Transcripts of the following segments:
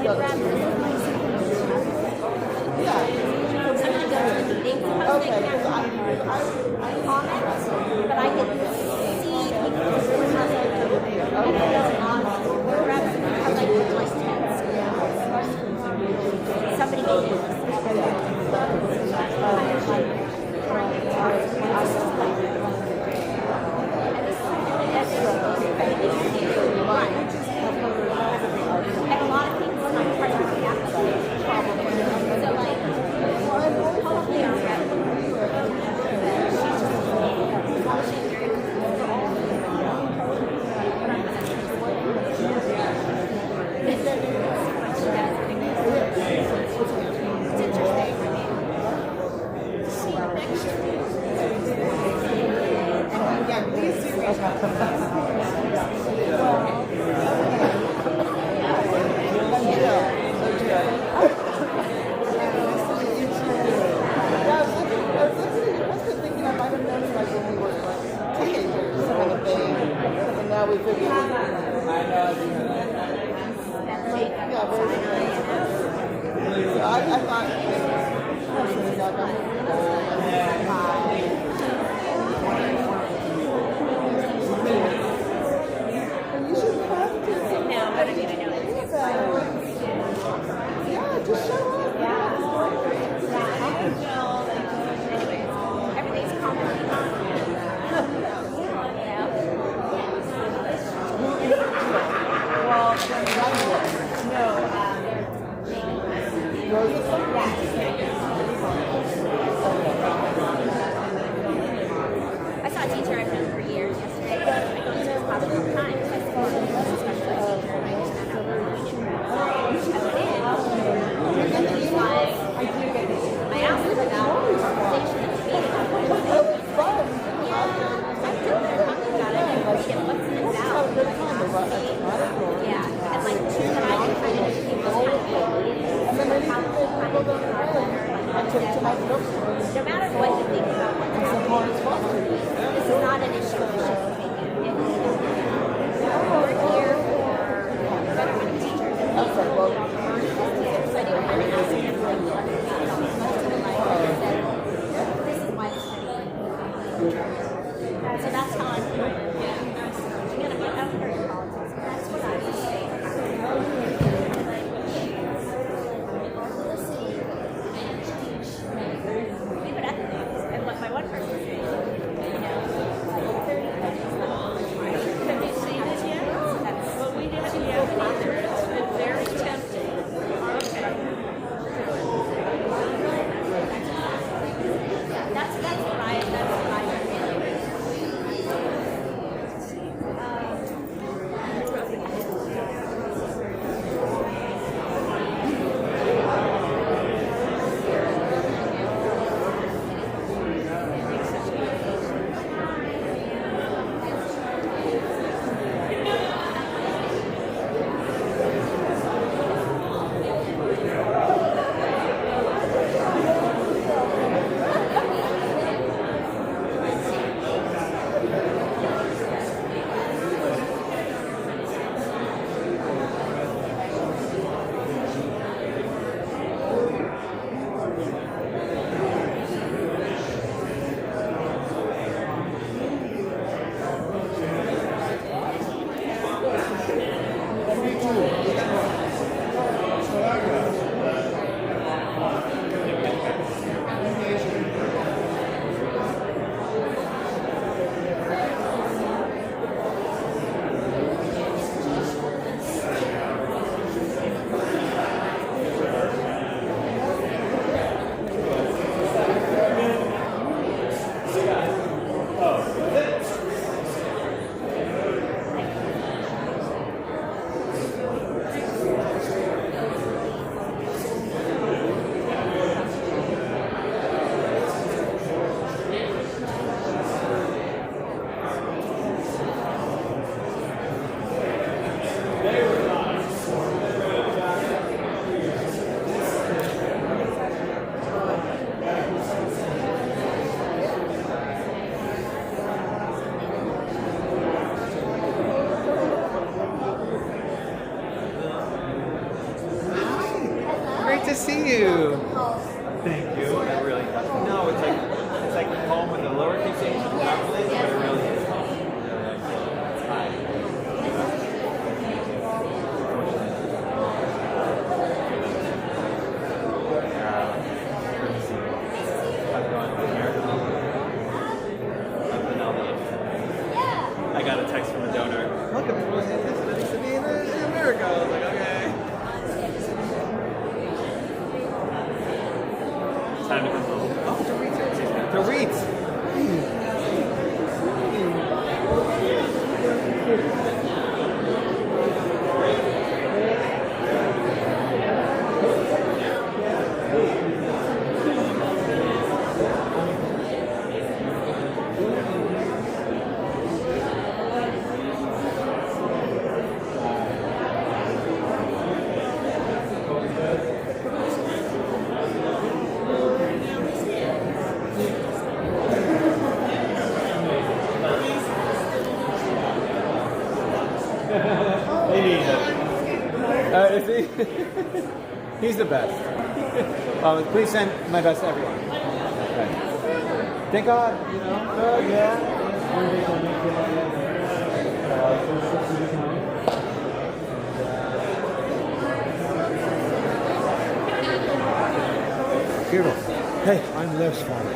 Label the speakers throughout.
Speaker 1: had grabbed this one.
Speaker 2: Yeah.
Speaker 1: I'm going to go to the meeting. Sometimes they can't comment, but I can see people who have like, and it does not grab it. I like voice text. Somebody gave me this. And a lot of people are not part of the application. So like, hopefully our rep.
Speaker 2: Yeah, please do reach out. Now we figure I you should practice.
Speaker 1: No, but I mean, I know it's
Speaker 2: Yeah, just show up.
Speaker 1: anyway, everything's complicated. I saw a teacher I've known for years yesterday. I go to his class all the time. So I said, "Oh, this is a special ed teacher." And I just found out what he knew. I went in, and then he's like, I asked him about the conversation at the meeting. Yeah, I'm doing it, talking about it, and what's it about? Yeah, and like, and I can kind of just keep those kind of things. How to kind of no matter what you think about what's happening, this is not an issue we should be making. We're here for better kind of teachers and people who are teachers. So I do kind of ask him like what he thought about it. Said, this is why it's so that's how I'm doing it. I'm gonna be out here in politics. That's what I would say. Leave it at that. And what my one person is saying, you know, have you seen it yet? Well, we didn't yet either. It's been very tempting. Okay.
Speaker 3: to see you.
Speaker 4: Thank you. It really does. No, it's like home with a lowercase h and a capital H, but it really is home. It's hi. Good to see you. How's it going? America? I got a text from a donor. Look, I'm going to be in America. I was like, okay. Time to come home. Oh, Dorit's.
Speaker 3: Is he? He's the best. Please send my best to everyone. Okay. Thank God, you know. Good, yeah.
Speaker 5: Hero. Hey, I'm Lev's father.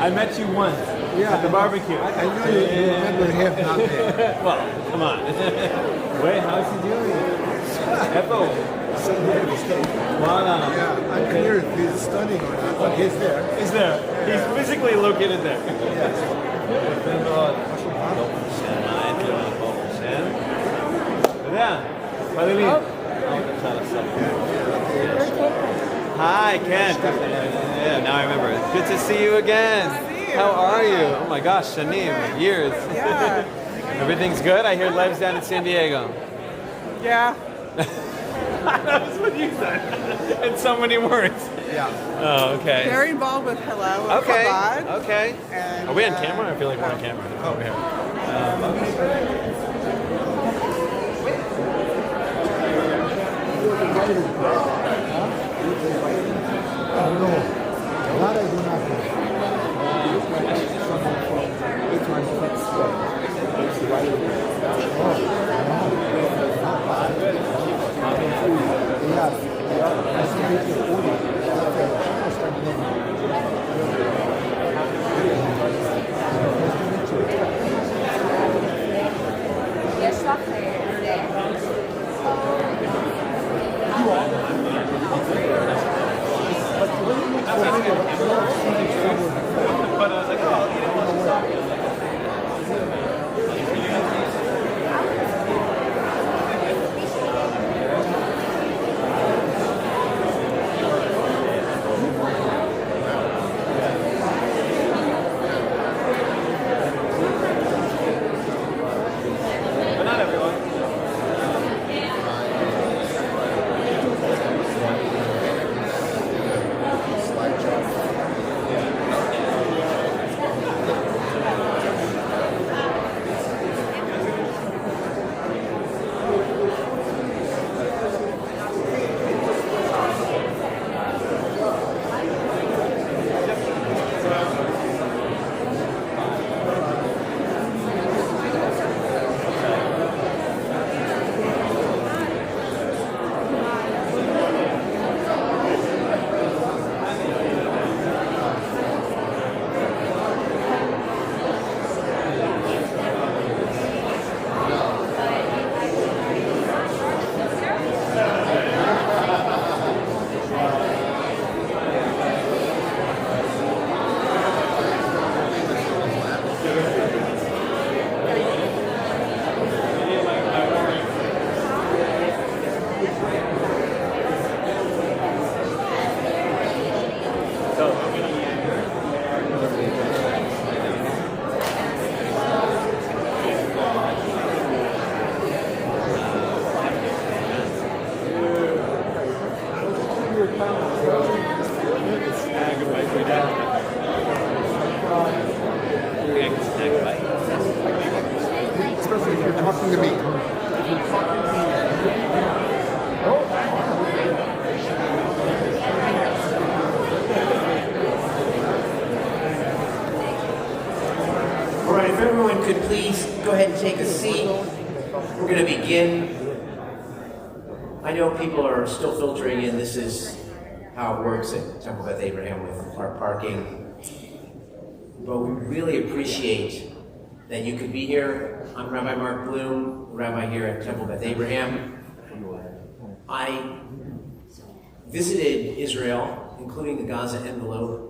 Speaker 3: I met you once at the barbecue.
Speaker 5: I know you remember him not there.
Speaker 3: Well, come on. Wait, how's he doing? Epo. Voila.
Speaker 5: Yeah, I'm clear if he's studying or not, but he's there.
Speaker 3: He's there. He's physically located there.
Speaker 5: Yes.
Speaker 3: Hi, Ken. Yeah, now I remember. Good to see you again. How are you? Oh my gosh, Shanim, years.
Speaker 2: Yeah.
Speaker 3: Everything's good? I hear Lev's down in San Diego.
Speaker 2: Yeah.
Speaker 3: That was what you said. In so many words.
Speaker 5: Yeah.
Speaker 3: Oh, okay.
Speaker 2: Very involved with Hillel.
Speaker 3: Okay.
Speaker 2: Chabad.
Speaker 3: Okay.
Speaker 2: And,
Speaker 3: Are we on camera? I feel like we're on camera. Over here.
Speaker 5: Oh, no. That I do not know. Which one? Yes. Nice to meet you.
Speaker 1: Yes, doctor.
Speaker 4: But I was like, oh, you know what?
Speaker 6: go ahead and take a seat. We're going to begin. I know people are still filtering in. This is how it works at Temple Beth Abraham with our parking. But we really appreciate that you could be here. I'm Rabbi Mark Bloom, rabbi here at Temple Beth Abraham. I visited Israel, including the Gaza envelope,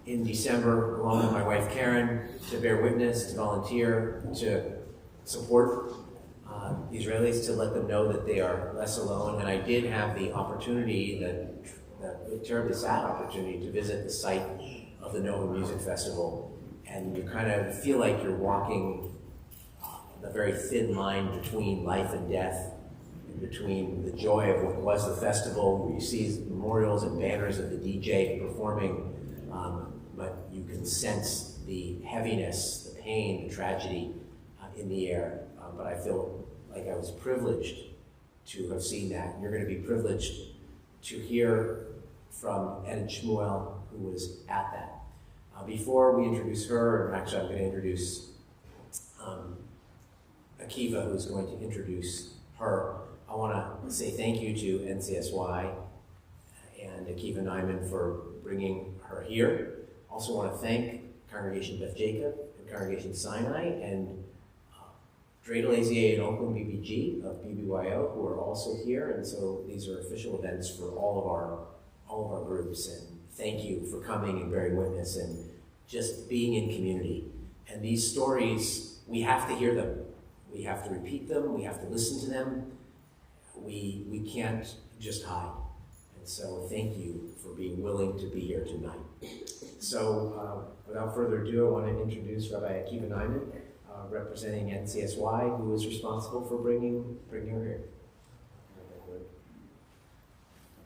Speaker 6: in December, along with my wife Karen, to bear witness, to volunteer, to support the Israelis, to let them know that they are less alone. And I did have the opportunity, the terribly sad opportunity, to visit the site of the Nova Music Festival. And you kind of feel like you're walking the very thin line between life and death, between the joy of what was the festival, where you see memorials and banners of the DJ performing, but you can sense the heaviness, the pain, the tragedy in the air. But I feel like I was privileged to have seen that. You're going to be privileged to hear from Eden Shmuel, who was at that. Before we introduce her, and actually I'm going to introduce Akiva, who's going to introduce her. I want to say thank you to NCSY and Akiva Nyman for bringing her here. Also want to thank Congregation Beth Jacob and Congregation Sinai and Dreidel Lazier and Oakland BBG of BBYO, who are also here. And so these are official events for all of our groups. And thank you for coming and bearing witness and just being in community. And these stories, we have to hear them. We have to repeat them. We have to listen to them. We can't just hide. And so thank you for being willing to be here tonight. So without further ado, I want to introduce Rabbi Akiva Nyman, representing NCSY, who is responsible for bringing her here.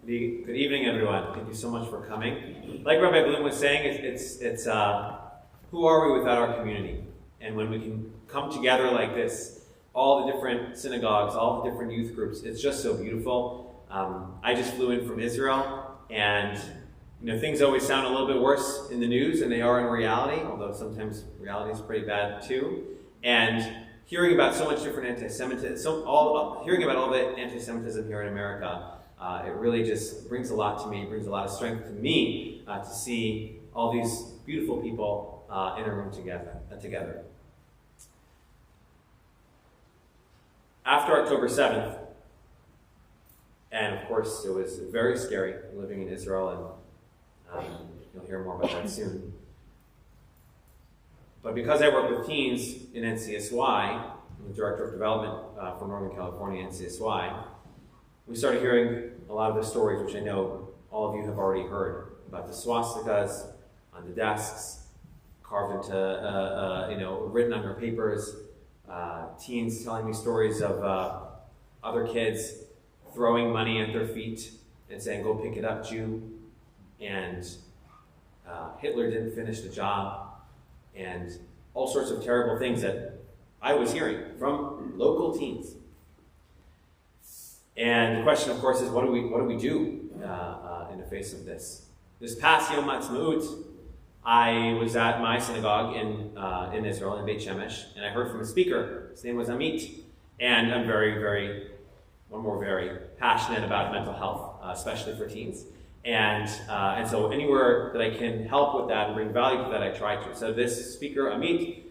Speaker 4: Good evening, everyone. Thank you so much for coming. Like Rabbi Bloom was saying, it's who are we without our community? And when we can come together like this, all the different synagogues, all the different youth groups, it's just so beautiful. I just flew in from Israel, and things always sound a little bit worse in the news than they are in reality, although sometimes reality is pretty bad too. And hearing about so much different anti-Semitism, hearing about all the anti-Semitism here in America, it really just brings a lot to me, brings a lot of strength to me to see all these beautiful people in a room together. After October 7th, and of course it was very scary living in Israel, and you'll hear more about that soon. But because I work with teens in NCSY, I'm the Director of Development for Northern California NCSY, we started hearing a lot of the stories, which I know all of you have already heard, about the swastikas on the desks, carved into, written on their papers, teens telling me stories of other kids throwing money at their feet and saying, "Go pick it up, Jew," and Hitler didn't finish the job, and all sorts of terrible things that I was hearing from local teens. And the question, of course, is what do we do in the face of this? This past Yom Ha'atzmaut, I was at my synagogue in Israel, in Beit Shemesh, and I heard from a speaker. His name was Amit, and I'm very passionate about mental health, especially for teens. And so anywhere that I can help with that and bring value to that, I try to. So this speaker, Amit,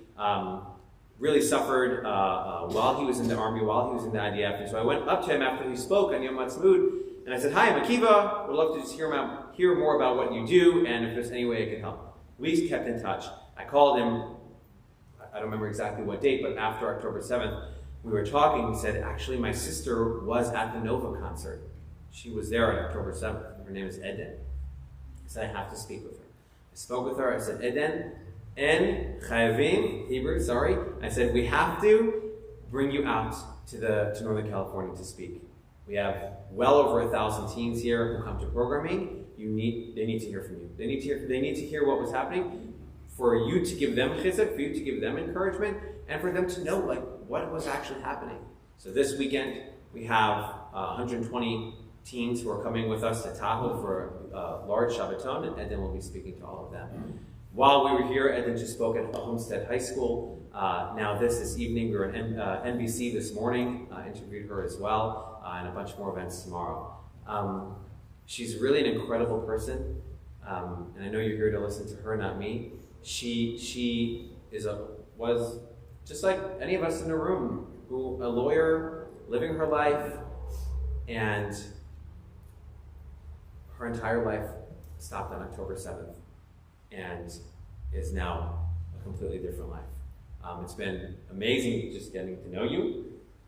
Speaker 4: really suffered while he was in the army, while he was in the IDF. And so I went up to him after he spoke on Yom Ha'atzmaut, and I said, "Hi, I'm Akiva. Would love to just hear more about what you do, and if there's any way I can help." We kept in touch. I called him, I don't remember exactly what date, but after October 7th, we were talking. He said, "Actually, my sister was at the Nova concert. She was there on October 7th. Her name is Eden." I said, "I have to speak with her." I spoke with her. I said, "Eden, en chayavim," Hebrew, sorry. I said, "We have to bring you out to Northern California to speak. We have well over 1,000 teens here who come to programming. They need to hear from you. They need to hear what was happening, for you to give them chizuk, for you to give them encouragement, and for them to know what was actually happening." So this weekend we have 120 teens who are coming with us to Tahoe for a large Shabbaton, and Eden will be speaking to all of them. While we were here, Eden just spoke at Homestead High School now this evening. We were on NBC this morning, interviewed her as well, and a bunch more events tomorrow. She's really an incredible person, and I know you're here to listen to her, not me. She was just like any of us in the room, a lawyer living her life, and her entire life stopped on October 7th and is now a completely different life. It's been amazing just getting to know you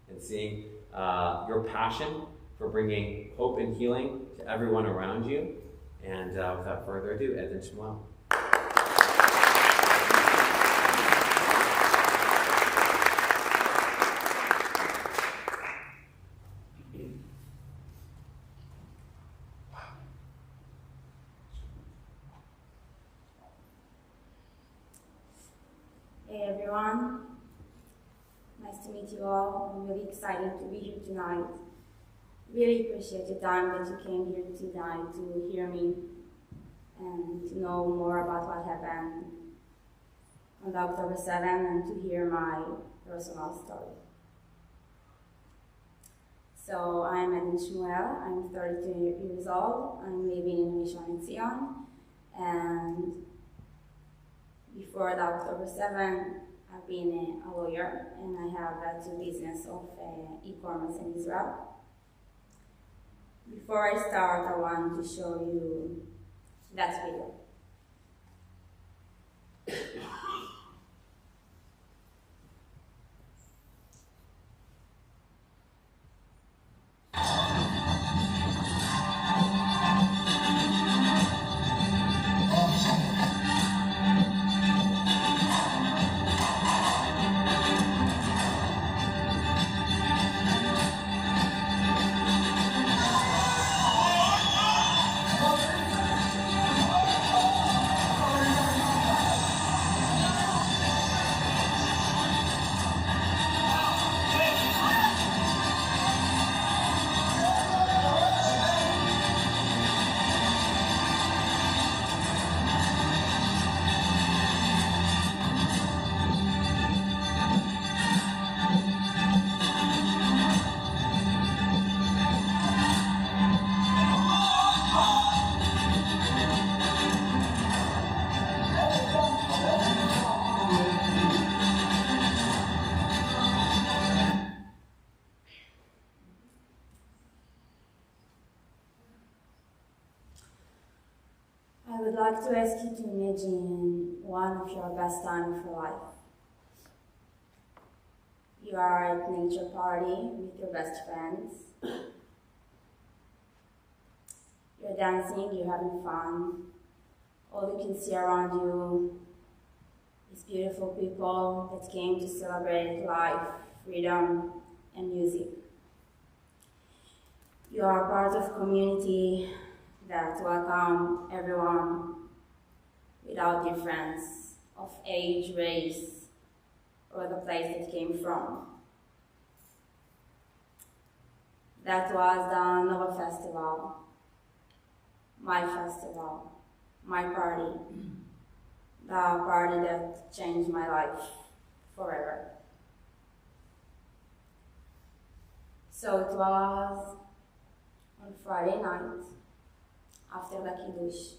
Speaker 4: and seeing your passion for bringing hope and healing to everyone around you. And without further ado, Edwin Shmuel.
Speaker 7: Hey everyone, nice to meet you all. I'm really excited to be here tonight. Really appreciate the time that you came here tonight to hear me and to know more about what happened on October 7th and to hear my personal story. So I'm Edwin Shmuel, I'm 32 years old, I'm living in Rishon LeZion, and before the October 7th, I've been a lawyer and I have two business of e-commerce in Israel. Before I start, I want to show you that video. I would like to ask you to imagine one of your best times of your life. You are at nature party with your best friends. You're dancing, you're having fun. All you can see around you is beautiful people that came to celebrate life, freedom, and music. You are part of a community that welcome everyone without difference of age, race, or the place it came from. That was the Nova Festival, my party, the party that changed my life forever. So it was on Friday night, after the Kiddush,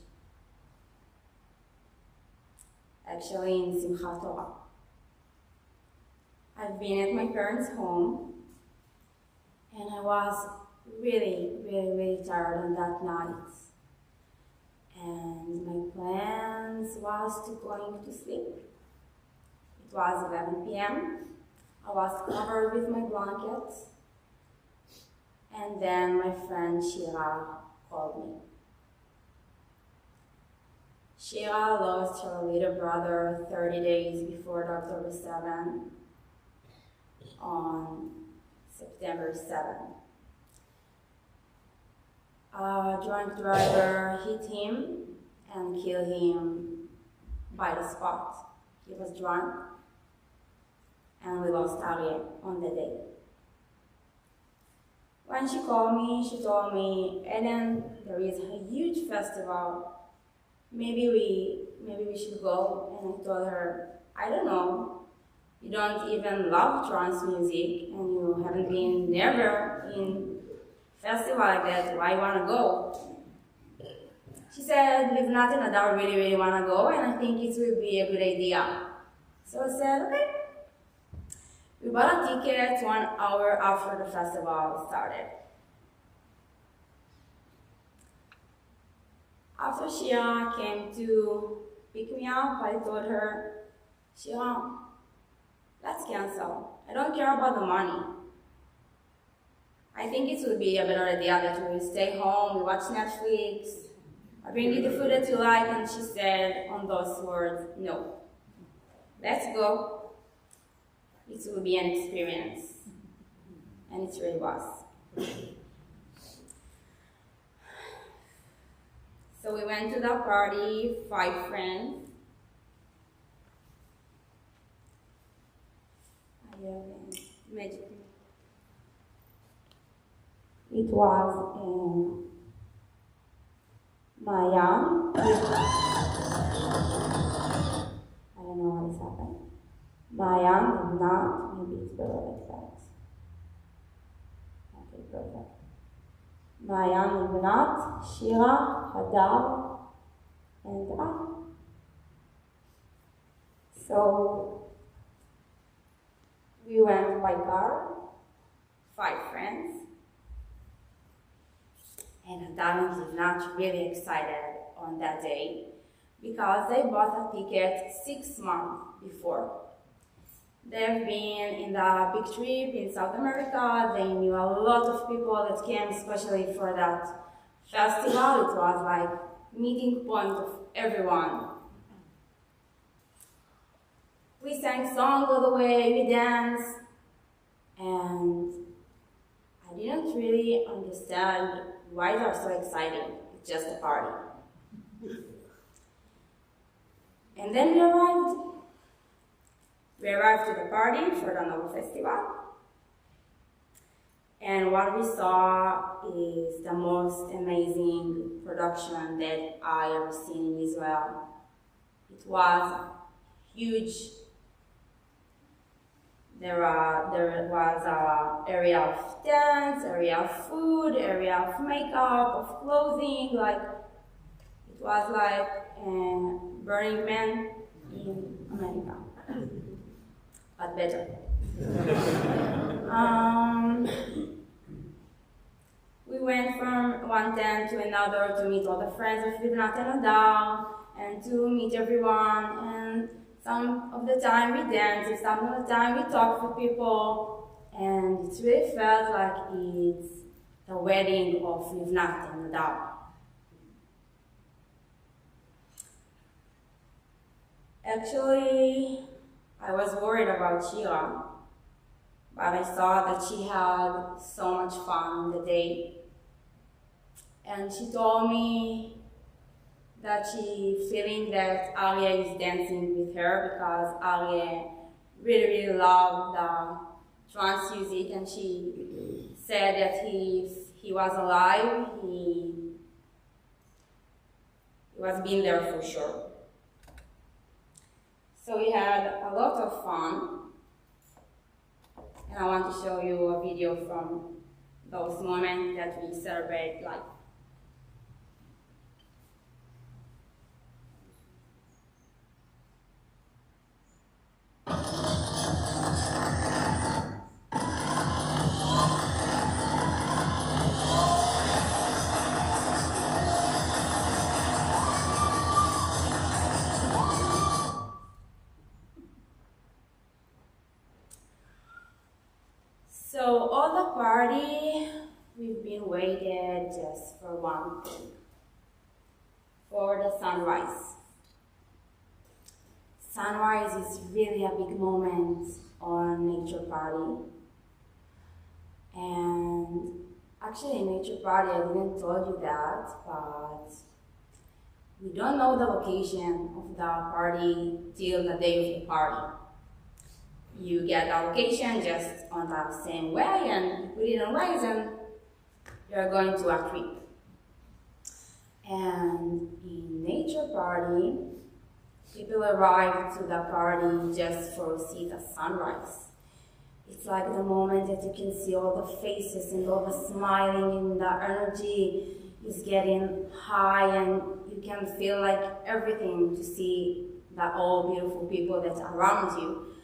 Speaker 7: actually in Simchat Torah. I've been at my parents' home, and I was really tired on that night. And my plans was to going to sleep. It was 11 p.m. I was covered with my blanket, and then my friend Shira called me. Shira lost her little brother 30 days before October 7th, on September 7th. A drunk driver hit him and killed him by the spot. He was drunk, and we lost Ariel on the day. When she called me, she told me, Eden, there is a huge festival. Maybe we should go. And I told her, I don't know. you don't even love trance music, and you haven't been never in festival like that, why you wanna go? She said, Livnat and Adar really wanna go, and I think it will be a good idea. So I said, okay. We bought a ticket 1 hour after the festival started. After Shira came to pick me up, I told her, Shira, let's cancel. I don't care about the money. I think it would be a better idea that we stay home, we watch Netflix, I bring you the food that you like, and she said on those words, no. Let's go. It will be an experience. And it really was. So we went to the party, 5 friends. Magic. It was in Maya. I don't know what is happening. Maya did not, maybe it's better like that. Okay, perfect. Maya did not, Shira, Hadar, and I. So we went by car, 5 friends. And Hadar was not really excited on that day because they bought a ticket 6 months before. They've been in the big trip in South America. They knew a lot of people that came, especially for that festival. It was like meeting point of everyone. We sang songs all the way, we danced, and I didn't really understand why they are so exciting. It's just a party. And then we arrived. We arrived to the party for the Nova Festival. And what we saw is the most amazing production that I ever seen in Israel. It was huge. There was an area of dance, area of food, area of makeup, of clothing. Like it was like Burning Man in America, but better. We went from one tent to another to meet all the friends of Livnat and Adar and to meet everyone. And some of the time we danced, some of the time we talked with people, and it really felt like it's the wedding of Livnat and Adar. Actually, I was worried about Shira, but I saw that she had so much fun on the day. And she told me that she feeling that Aryeh is dancing with her because Aryeh really loved the trance music, and she said that if he was alive, he was being there for sure. So we had a lot of fun, and I want to show you a video from those moments that we celebrate life. So all the party, we've been waited just for one thing, for the sunrise. Sunrise is really a big moment on Nature Party. And actually in Nature Party, I didn't tell you that, but we don't know the location of the party till the day of the party. You get the location just on the same way, and you put it on Waze, and you're going to a trip. And in Nature Party, People arrive to the party just for see the sunrise. It's like the moment that you can see all the faces and all the smiling and the energy is getting high, and you can feel like everything to see the all beautiful people that are around you.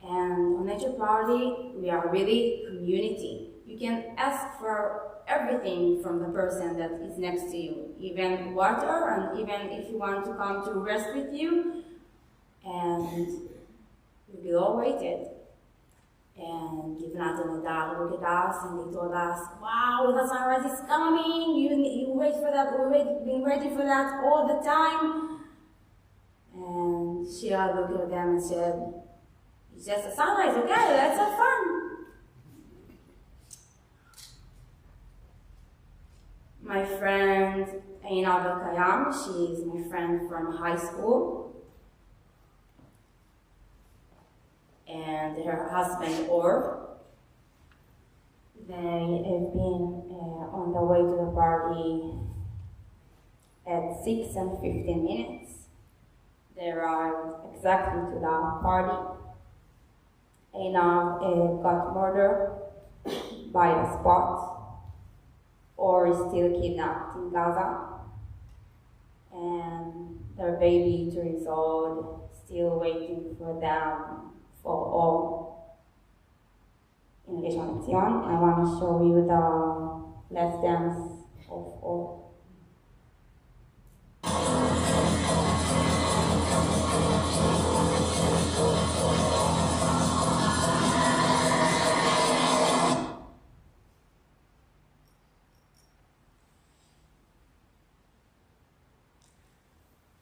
Speaker 7: And on nature party, we are really community. You can ask for everything from the person that is next to you, even water, and even if you want to come to rest with you, and we will all waited. And Givnat and Adar looked at us and they told us, wow, the sunrise is coming, you wait for that, we've been waiting for that all the time. And Shira looked at them and said, it's just a sunrise, okay, let's have fun. My friend Einab Kayam, she is my friend from high school. And her husband Or, they have been on the way to the party at 6 and 15 minutes. They arrived exactly to the party. Einab got murdered by the spot, Or is still kidnapped in Gaza, and their baby 2 years old still waiting for them for all in Rishon LeZion. I want to show you the last dance of all.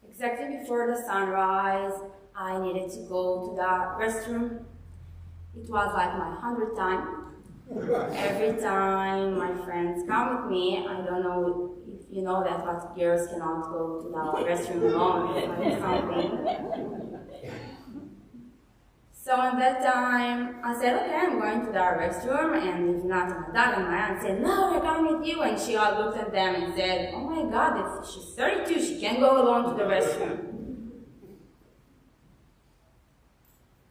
Speaker 7: Exactly before the sunrise, I needed to go to the restroom. It was like my 100th time. Every time my friends come with me, I don't know if you know that, but girls cannot go to the restroom alone or something. So at that time, I said, okay, I'm going to the restroom, and if not, my dad and my aunt said, no, we're coming with you, and she all looked at them and said, oh my God, she's 32, she can't go alone to the restroom.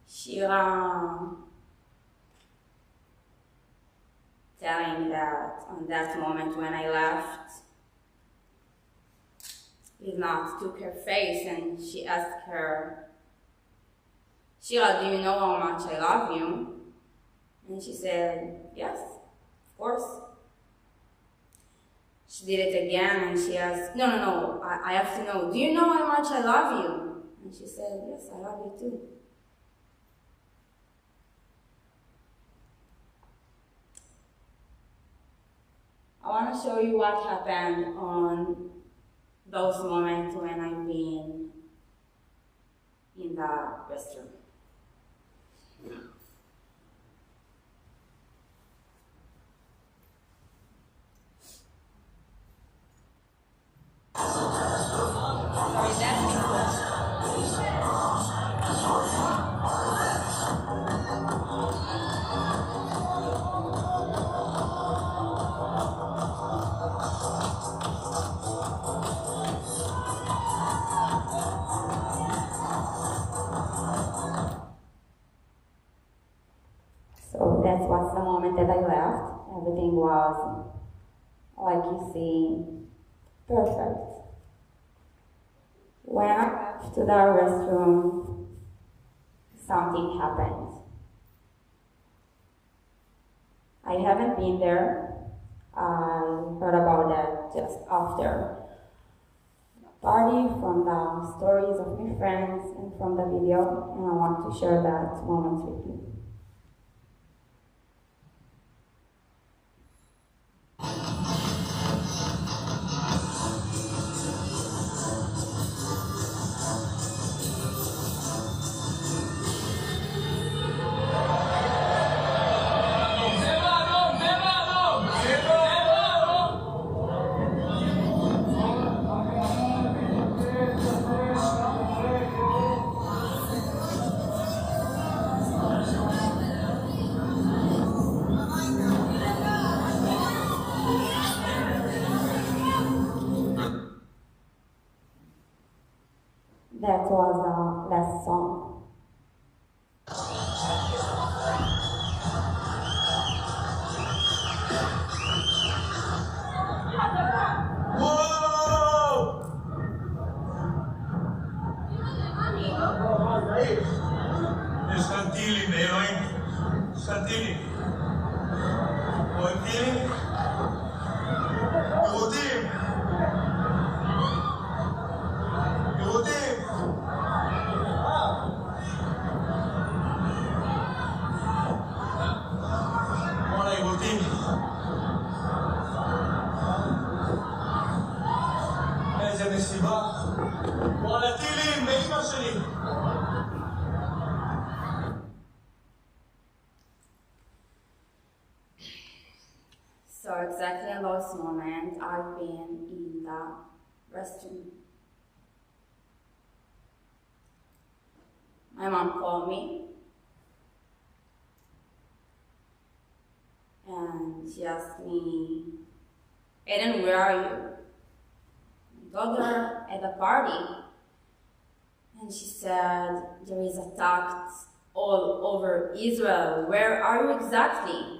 Speaker 7: Shira telling that on that moment when I left, Livnat took her face and she asked her, Shira, do you know how much I love you? And she said, yes, of course. She did it again and she asked, no, I have to know, do you know how much I love you? And she said, yes, I love you too. I want to show you what happened on those moments when I've been in the restroom. Sorry, that's So that was the moment that I left. Everything was, like you see, perfect. When I left to the restroom, something happened. I haven't been there. I heard about that just after the party, from the stories of my friends and from the video, and I want to share that moment with you. That was the that song.
Speaker 8: Santili, Meoin. Santili. Ointili. Yehudim. Yehudim. וואלה, יהודים. איזה מסיבה. וואלה, טילים, באמא שלי.
Speaker 7: So exactly in those moments, I've been in the restroom. My mom called me and she asked me, Aiden, where are you? I told her at the party, and she said, there is attacks all over Israel. Where are you exactly?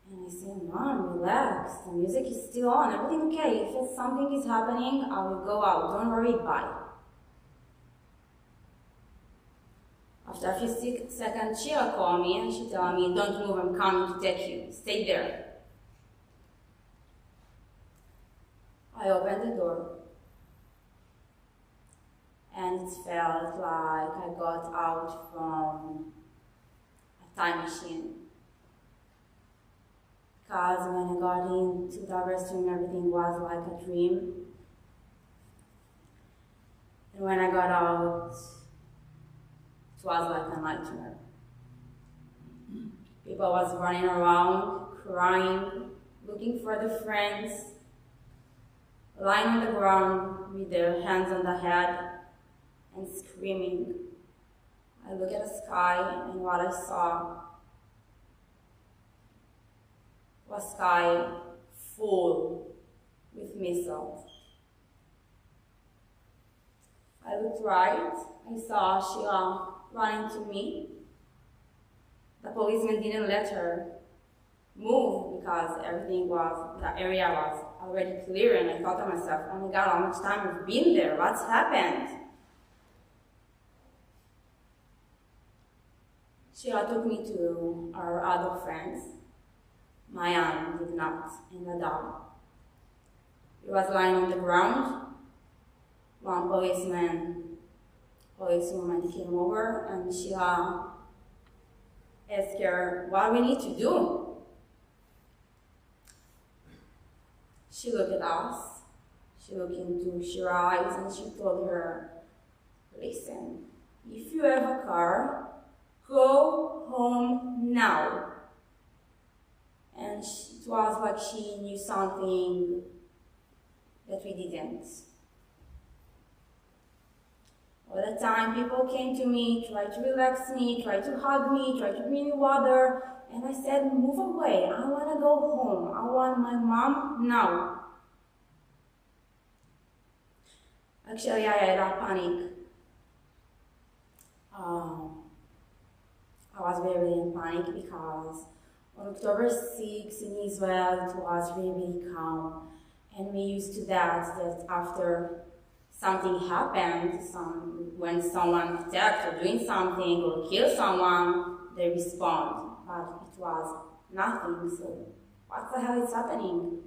Speaker 7: And I said, Mom, relax. The music is still on. Everything okay. If something is happening, I will go out. Don't worry, bye. After a few seconds, Sheila called me and she told me, don't move, I'm coming to take you. Stay there. I opened the door. And it felt like I got out from a time machine. Because when I got into the restroom, everything was like a dream. And when I got out, it was like a nightmare. People was running around, crying, looking for their friends, lying on the ground with their hands on the head and screaming. I looked at the sky and what I saw was sky full with missiles. I looked right, I saw Sheila running to me. The policeman didn't let her move because the area was already clear, and I thought to myself, oh my God, how much time we've been there, what's happened? Sheila took me to our other friends. My aunt did not, and the dog. He was lying on the ground. One policewoman came over and Sheila asked her, what we need to do? She looked at us, she looked into Sheila's eyes and she told her, listen, if you have a car, go home now. And it was like she knew something that we didn't. All the time, people came to me, tried to relax me, tried to hug me, tried to bring me water, and I said, move away, I want to go home, I want my mom now. Actually, I had a panic. I was very in panic because on October 6th in Israel, it was really calm. And we used to that after something happened, when someone attacked or doing something or kill someone, they respond. But it was nothing, so what the hell is happening?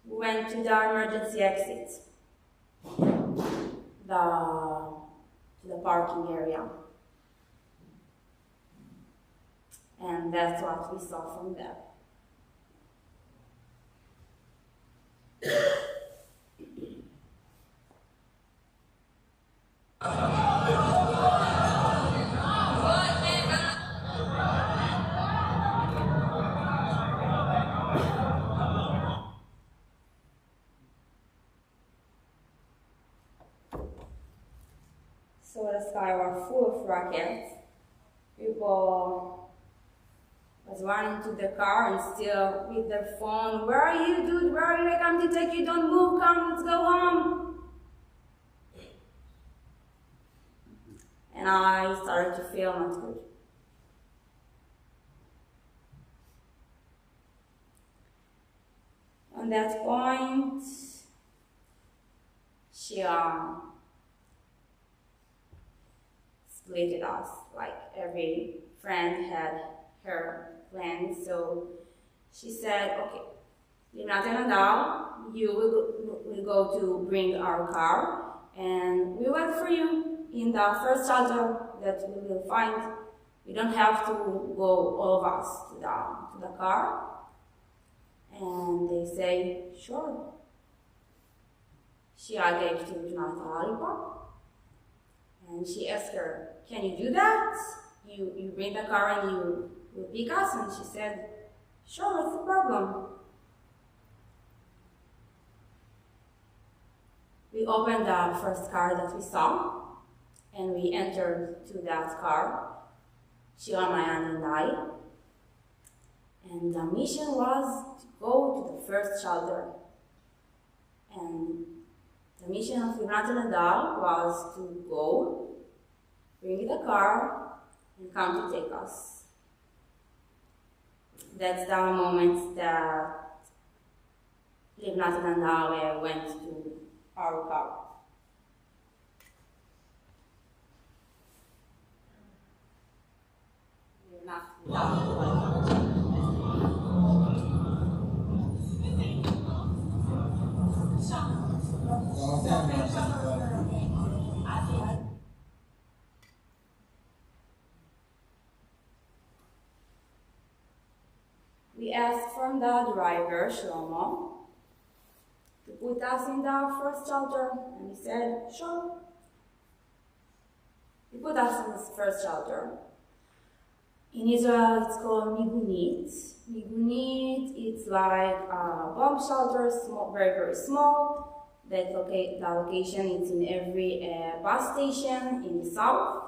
Speaker 7: We went to the emergency exit, to the parking area. And that's what we saw from there. So the sky was full of rockets. People was running to the car and still with their phone. Where are you, dude? Where are you? I come to take you. Don't move. Come, let's go home. and I started to feel not good. On that point, she split us. Like every friend had her plan, so she said, "Okay, Livnat and Nadal, you will go to bring our car, and we wait for you in the first shelter that we will find. We don't have to go all of us to the car." And they say, "Sure." She gave to Livnat a lollipop, and she asked her, "Can you do that? You bring the car and you will pick us?" And she said, "Sure, what's the problem?" We opened the first car that we saw, and we entered to that car, Shira, Mayan, and I. And the mission was to go to the first shelter. And the mission of Livnat and Nadal was to go, bring the car, and come to take us. That's the moment that Livnat and Nadal went to our car. We asked from the driver, Shlomo, to put us in the first shelter, and he said, "Sure." He put us in this first shelter. In Israel, it's called migunit. Migunit, it's like a bomb shelter, small, very, very small. The location is in every bus station in the south.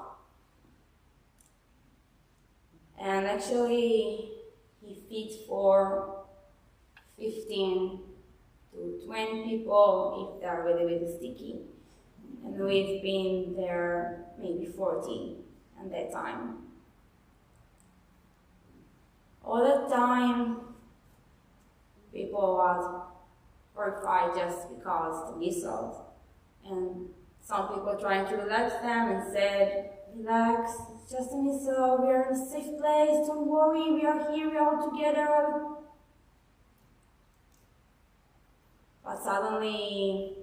Speaker 7: And actually, he fits for 15 to 20 people if they're really, really sticky. And we've been there maybe 40 at that time. All the time, people was horrified just because the missiles. And some people trying to relax them and said, "Relax, it's just a missile, we are in a safe place, don't worry, we are here, we are all together." But suddenly,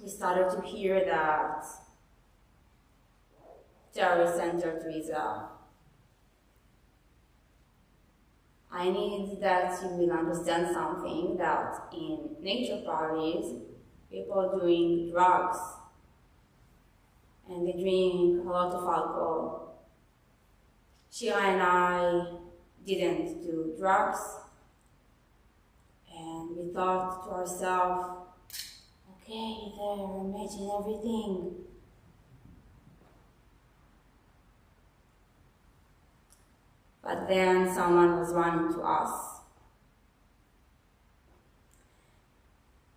Speaker 7: we started to hear that terrorists entered to Israel. I need that you will understand something, that in nature parties, people doing drugs, and they drink a lot of alcohol. Shira and I didn't do drugs, and we thought to ourselves, okay, there, imagine everything. But then someone was running to us,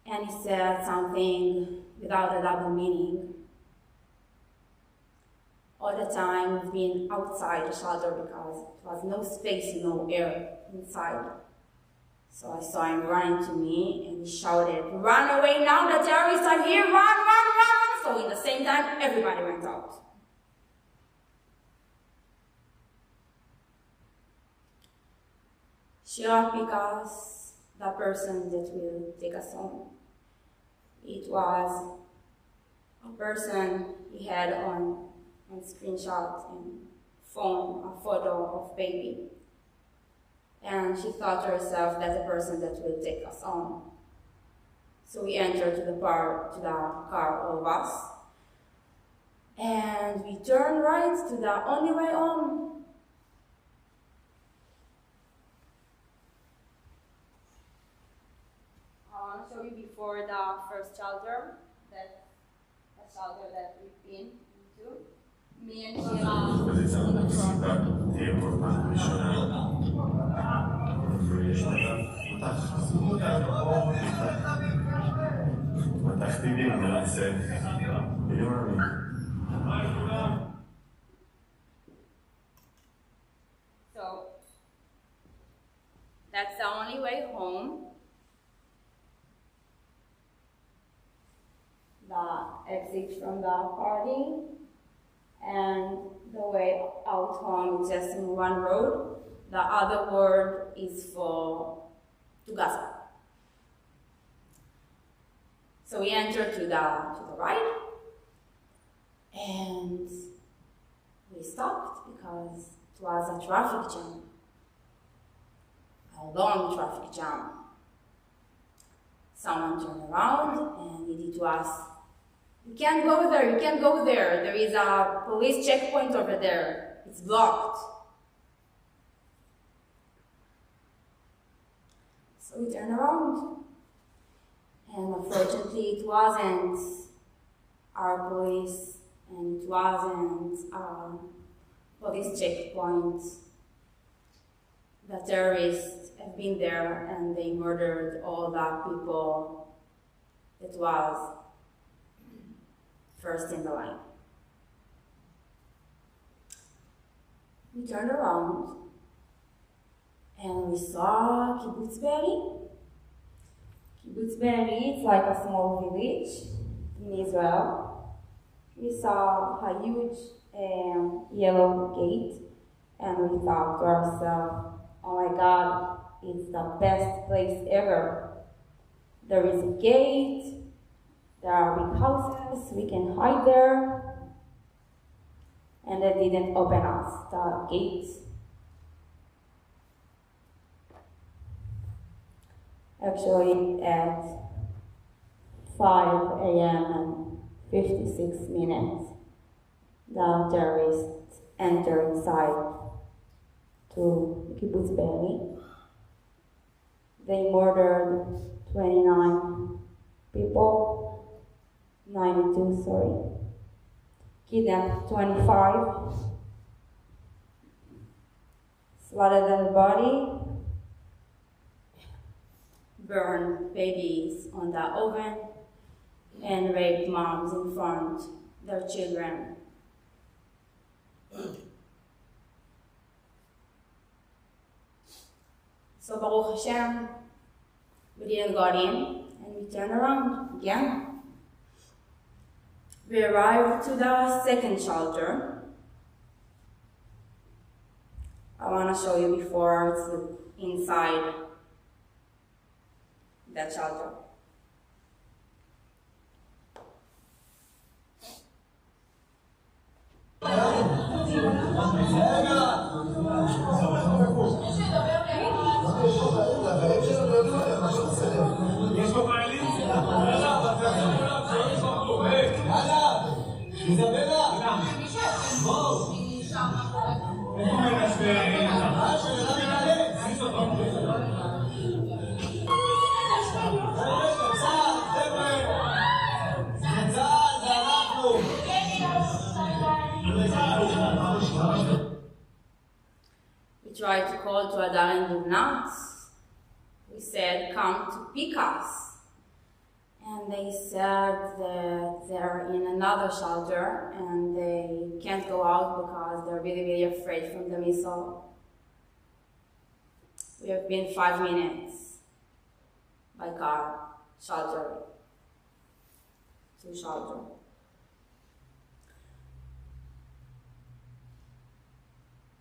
Speaker 7: and he said something without a double meaning. All the time we've been outside the shelter because there was no space, no air inside. So I saw him running to me, and he shouted, "Run away now, the terrorists are here, run, run, run!" So in the same time, everybody went out. Shira picked us, the person that will take us home. It was a person he had on screenshot and phone, a photo of baby. And she thought to herself, that's the person that will take us home. So we entered to the car, all of us. And we turned right to the only way home. I want to show you before the first shelter, that the shelter that we've been into. Me and That's the only way home. The exit from the party and the way out home is just in one road. The other word is to Gaza. So we entered to the right, and we stopped because it was a traffic jam, a long traffic jam. Someone turned around and he did to us, "You can't go there, you can't go there. There is a police checkpoint over there. It's blocked." So we turned around. And unfortunately, it wasn't our police, and it wasn't a police checkpoint. The terrorists have been there, and they murdered all the people that was first in the line. We turned around, and we saw Kibbutz Be'eri. Kibbutz Be'eri, it's like a small village in Israel. We saw a huge yellow gate, and we thought to ourselves, "Oh my God, it's the best place ever. There is a gate, there are big houses, we can hide there." And they didn't open us the gate. Actually, at 5 a.m. and 56 minutes, the terrorists entered inside to Kibbutz Be'eri. They murdered 29 people, 92, sorry. Kidnapped 25, slaughtered their body, burned babies on the oven, and raped moms in front of their children. So Baruch Hashem, we didn't got in, and we turned around again. We arrived to the second shelter. I want to show you before it's inside that shelter.
Speaker 8: יש פה חיילים? איזבלה! בואו! איפה מנשווה?
Speaker 7: We tried to call to Adar and Livnat. We said, "Come to pick us." And they said that they're in another shelter and they can't go out because they're really, really afraid from the missile. We have been 5 minutes by car, shelter to shelter.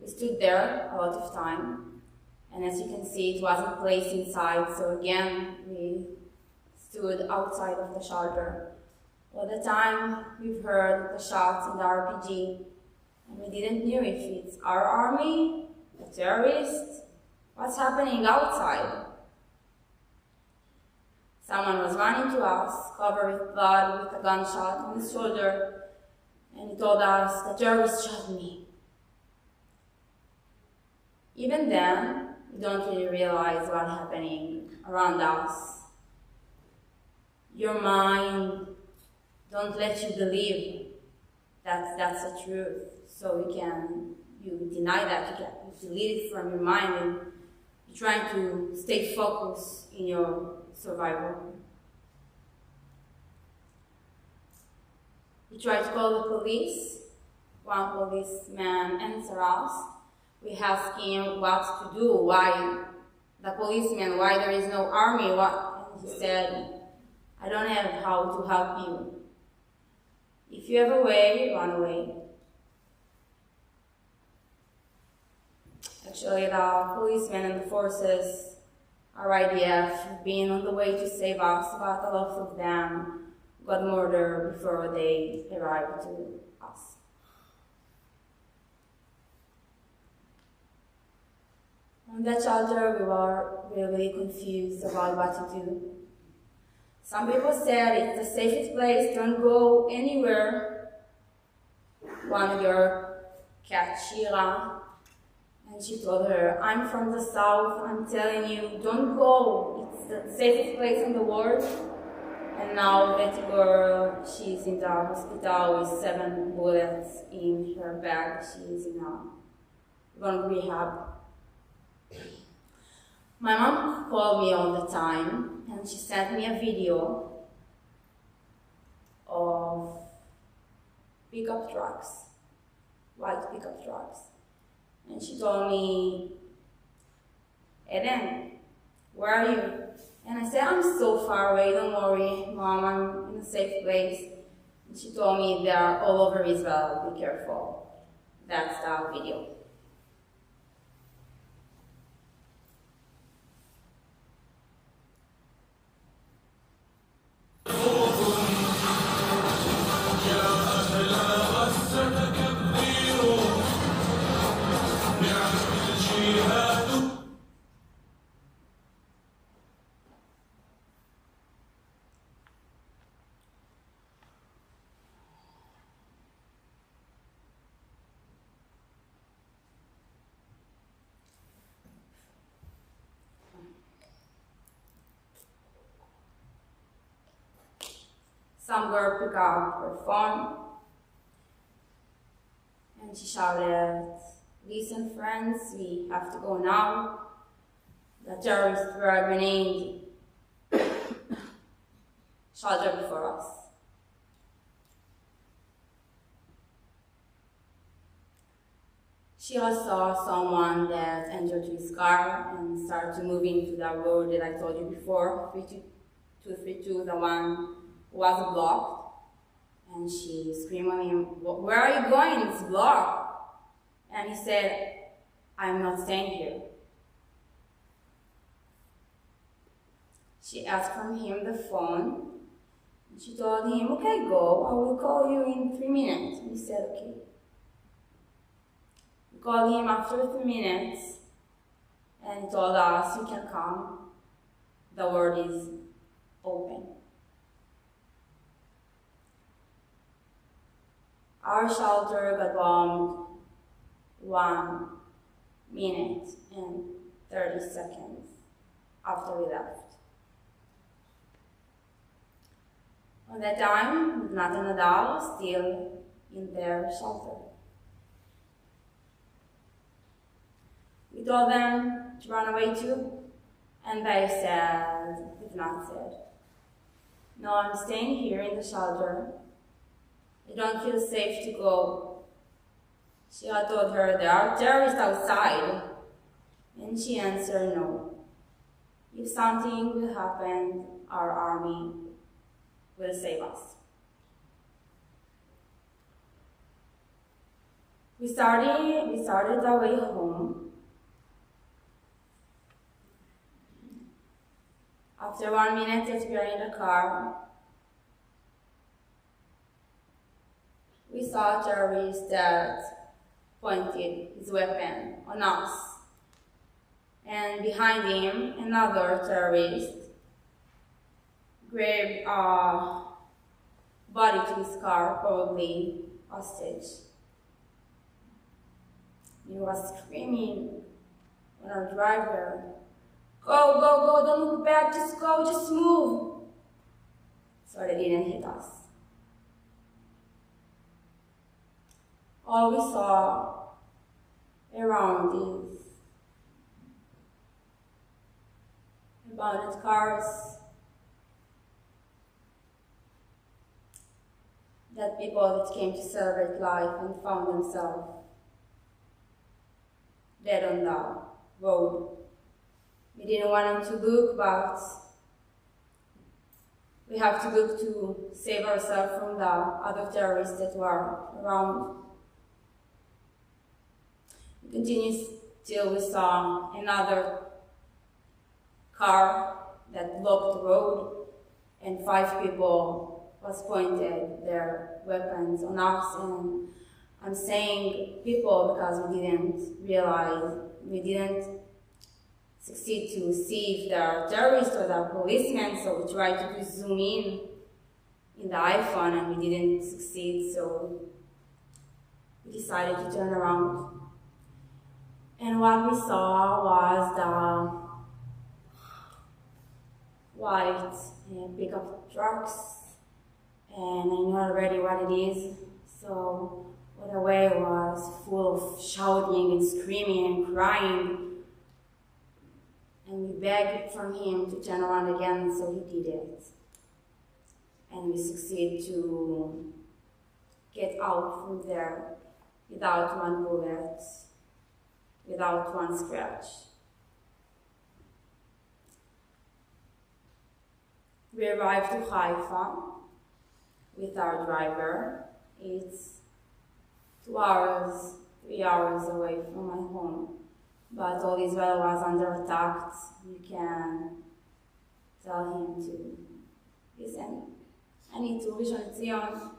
Speaker 7: We stood there a lot of time, and as you can see, it wasn't placed inside, so again, we stood outside of the shelter. All the time, we've heard the shots in the RPG, and we didn't know if it's our army, the terrorists, what's happening outside. Someone was running to us, covered with blood, with a gunshot on his shoulder, and he told us, "The terrorists shot me." Even then, we don't really realize what's happening around us. Your mind don't let you believe that that's the truth. So you deny that, you delete it from your mind, and you're trying to stay focused in your survival. We tried to call the police. One policeman answered us. We asked him what to do, why the policeman why there is no army. And he said, I don't have how to help you. If you have a way, run away. Actually, the policemen and the forces, RIDF, have been on the way to save us, but a lot of them got murdered before they arrived to us. On that shelter, we were really confused about what to do. Some people said it's the safest place, don't go anywhere. One girl, Kat Shira, and she told her, I'm from the south, I'm telling you, don't go. It's the safest place in the world. And now that girl, she's in the hospital with 7 bullets in her back. She's in one rehab. My mom called me all the time, and she sent me a video of pickup trucks, white pickup trucks. And she told me, Eden, where are you? And I said, I'm so far away, don't worry, Mom, I'm in a safe place. And she told me they are all over Israel, be careful. That's the video. Some girl picked up her phone and she shouted, listen friends, we have to go now. The terrorists were grenade shelter before us. Sheila saw someone that entered his car and started moving to the road that I told you before, 232, the one was blocked, and she screamed at him, where are you going? It's blocked. And he said, I'm not staying here. She asked from him the phone, and she told him, okay, go, I will call you in 3 minutes. And he said, okay. We called him after 3 minutes, and he told us, you can come, the world is open. Our shelter got bombed 1 minute and 30 seconds after we left. On that time, with Nathan and Adal still in their shelter. We told them to run away too, and they said, if not said, no, I'm staying here in the shelter. I don't feel safe to go. Sheila told her there are terrorists outside, and she answered no. If something will happen, our army will save us. We started our way home. After 1 minute that we were in the car, we saw a terrorist that pointed his weapon on us. And behind him, another terrorist grabbed a body to his car, probably hostage. He was screaming on our driver, go, go, go, don't look back, just go, just move. So they didn't hit us. All we saw around is abandoned cars, that people that came to celebrate life and found themselves dead on the road. We didn't want him to look, but we have to look to save ourselves from the other terrorists that were around. We continued till we saw another car that blocked the road, and 5 people was pointed their weapons on us. And I'm saying people because we didn't realize, we didn't succeed to see if they are terrorists or they are policemen, so we tried to zoom in the iPhone and we didn't succeed, so we decided to turn around. And what we saw was the white pickup trucks, and I knew already what it is, so what the way was full of shouting and screaming and crying. And we begged from him to turn around again, so he did it. And we succeeded to get out from there without one bullet, without one scratch. We arrived to Haifa with our driver. It's 2 hours, 3 hours away from my home. But all Israel was under attack. You can tell him to listen. I need to Rishon LeZion.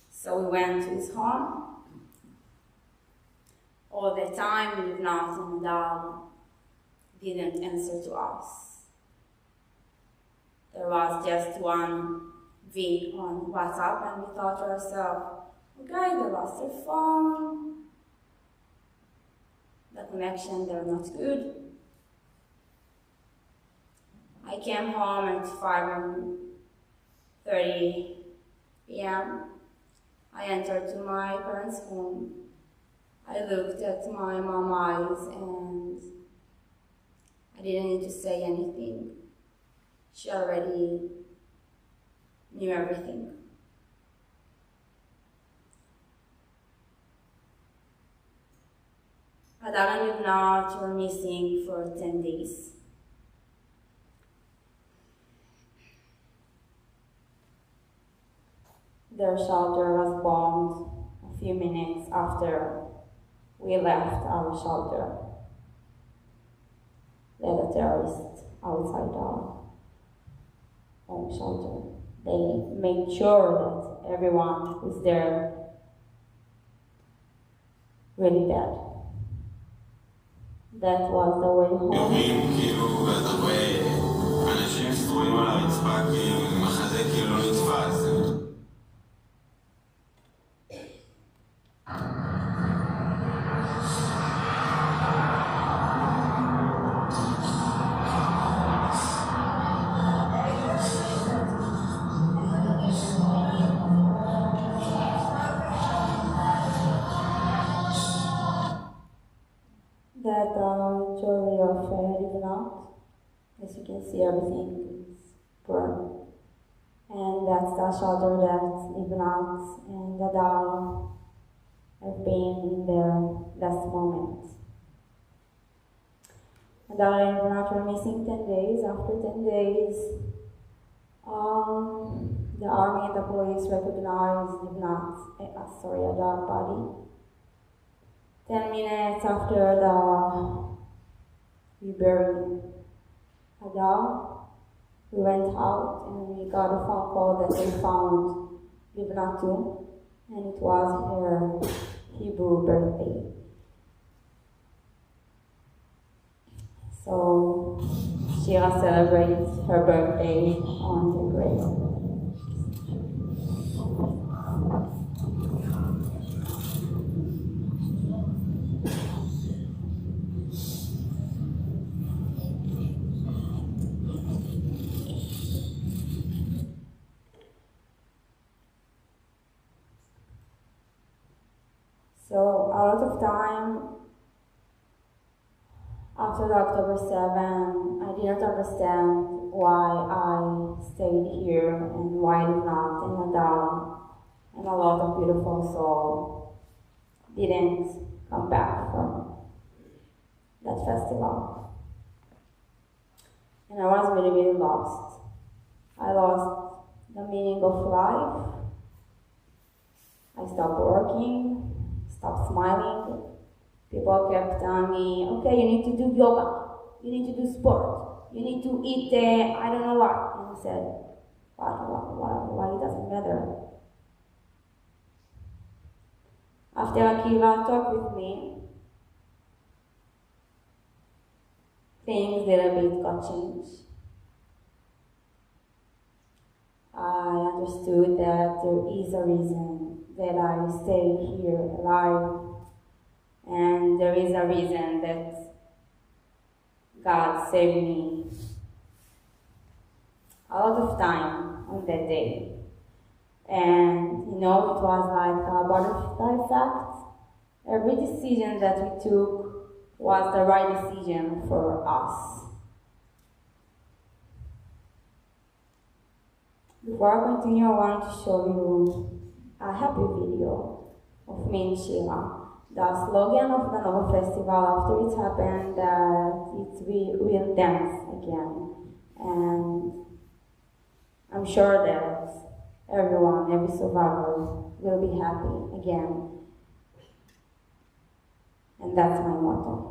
Speaker 7: So we went to his home. All the time, Livnat and Nadal didn't answer to us. There was just one V on WhatsApp, and we thought to ourselves, okay, they lost their phone. The connection, they're not good. I came home at 5:30 p.m. I entered to my parents' home. I looked at my mom's eyes and I didn't need to say anything. She already knew everything. Adar and Livnat were missing for 10 days. Their shelter was bombed a few minutes after we left our shelter. They had a terrorist outside our home shelter. They made sure that everyone was there really dead. That was the way home. That jewelry of Livnat, as you can see, everything is burned. And that's the shelter that Livnat and Adar have been in their last moment. Adar and Livnat were missing 10 days. After 10 days, the army and the police recognized Adar's body. 10 minutes after we buried Adar, we went out and we got a phone call that we found Livnat too, and it was her Hebrew birthday. So Shira celebrates her birthday on the grave. So a lot of time after the October 7, I didn't understand why I stayed here and why Livnat and Adar and a lot of beautiful souls didn't come back from that festival. and I was really, really lost. I lost the meaning of life. I stopped working, stopped smiling. People kept telling me, okay, you need to do yoga, you need to do sport, you need to eat I don't know what. And I said, why it doesn't matter? After Akiva talked with me, things a little bit got changed. I understood that there is a reason that I stay here alive, and there is a reason that God saved me a lot of time on that day. And it was like a butterfly effect. Every decision that we took was the right decision for us. Before I continue, I want to show you a happy video of me and Sheila. The slogan of the Nova Festival after it happened that we will dance again. And I'm sure that everyone, every survivor will be happy again. And that's my motto.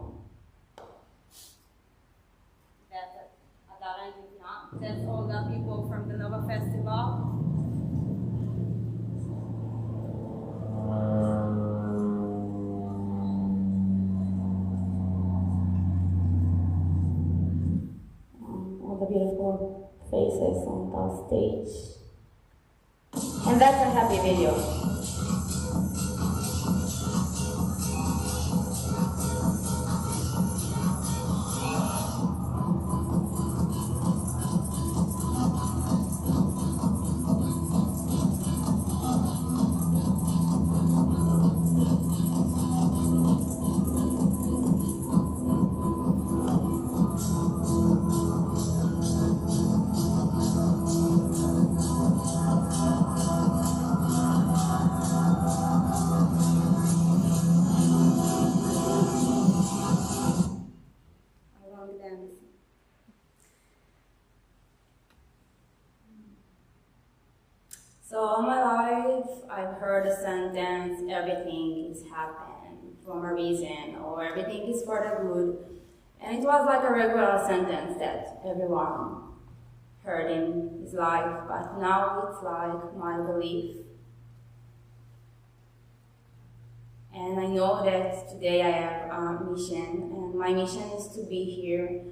Speaker 7: That's all the people from the Nova Festival. All the beautiful faces on the stage. And that's a happy video. So all my life, I've heard the sentence, everything is happening for a reason, or everything is for the good. And it was like a regular sentence that everyone heard in his life, but now it's like my belief. And I know that today I have a mission, and my mission is to be here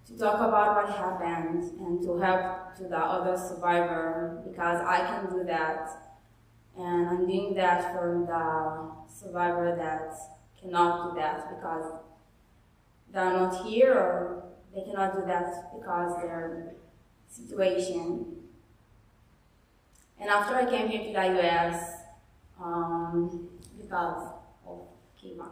Speaker 7: to talk about what happened and to help to the other survivor, because I can do that. And I'm doing that for the survivor that cannot do that because they're not here, or they cannot do that because their situation. And after I came here to the US, because of Kiva,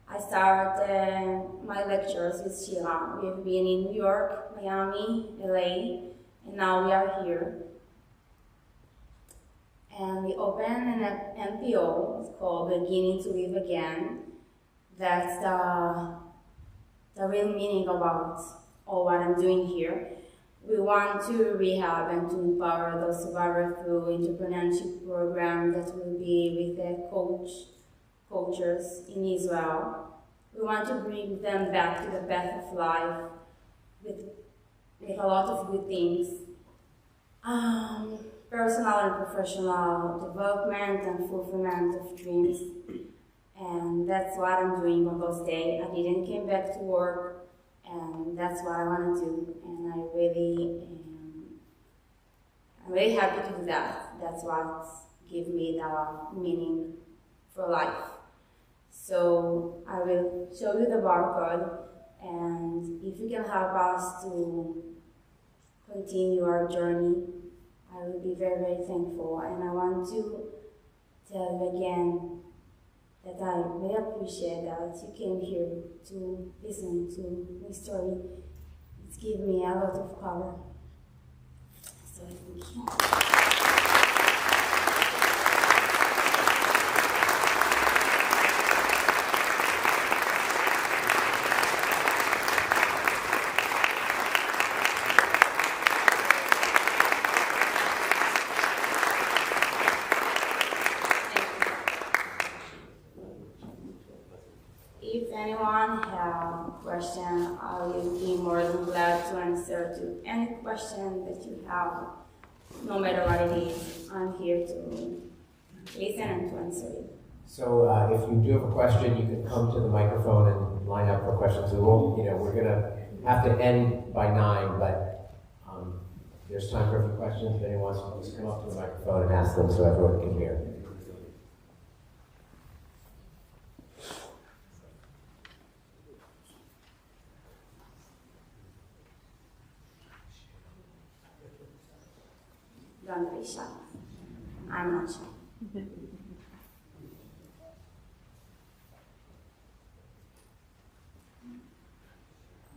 Speaker 7: I started my lectures with Sheila. We've been in New York, Miami, LA, and now we are here. And we opened an NPO, it's called Beginning to Live Again. That's the real meaning about all what I'm doing here. We want to rehab and to empower those survivors through entrepreneurship program that will be with the coaches in Israel. We want to bring them back to the path of life with a lot of good things. Personal and professional development and fulfillment of dreams. And that's what I'm doing on those days. I didn't come back to work, and that's what I want to do. And I'm really happy to do that. That's what gives me the meaning for life. So I will show you the barcode, and if you can help us to continue our journey, I will be very, very thankful. And I want to tell you again that I really appreciate that you came here to listen to my story. It's given me a lot of power. So thank you. a question, I will be more than glad to answer to any question that you have. No matter what it is, I'm here to listen and to answer it.
Speaker 6: So if you do have a question, you can come to the microphone and line up for questions. We're going to have to end by 9, but there's time for a few questions. If anyone wants to come up to the microphone and ask them so everyone can hear.
Speaker 7: Don't be shy. I'm not shy.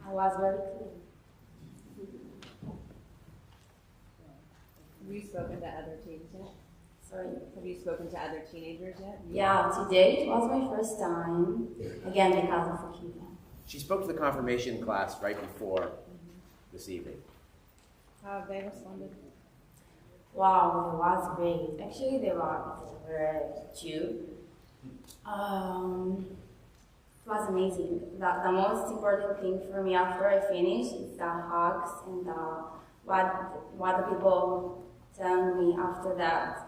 Speaker 7: I was very clear.
Speaker 9: Have you spoken to other teens yet?
Speaker 7: Sorry.
Speaker 9: Have you spoken to other teenagers yet?
Speaker 7: Yeah, today it was my first time, again because of Akiva.
Speaker 6: She spoke to the confirmation class right before this evening.
Speaker 9: How have they responded?
Speaker 7: Wow, it was great. Actually, they were 2. It was amazing. The most important thing for me after I finished is the hugs and what the people tell me after that.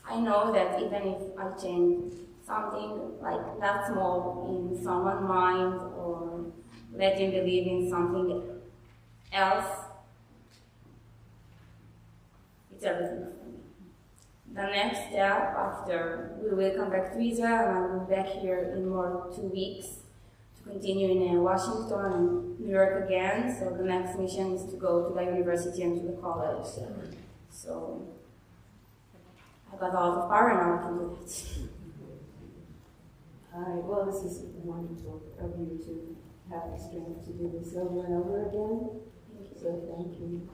Speaker 7: I know that even if I change something like that small in someone's mind or let him believe in something else, it's everything for me. The next step after we will come back to Israel and I will be back here in more 2 weeks to continue in Washington and New York again. So the next mission is to go to the university and to the college. So I got a lot of power and now I can do that.
Speaker 10: All right, well, this is wonderful of you to have the strength to do this over and over again. So thank you.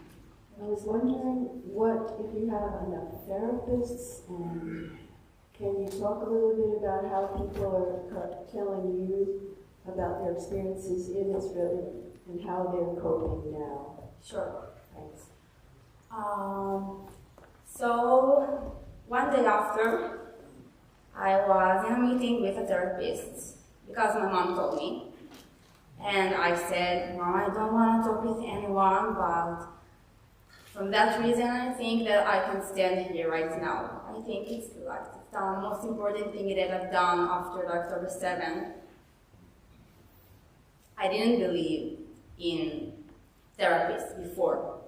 Speaker 10: I was wondering if you have enough therapists, and can you talk a little bit about how people are telling you about their experiences in Israel and how they're coping now?
Speaker 7: Sure.
Speaker 10: Thanks.
Speaker 7: So one day after, I was in a meeting with a therapist because my mom told me. And I said, Mom, I don't want to talk with anyone, but from that reason, I think that I can stand here right now. I think it's like the most important thing that I've done after October 7. I didn't believe in therapists before.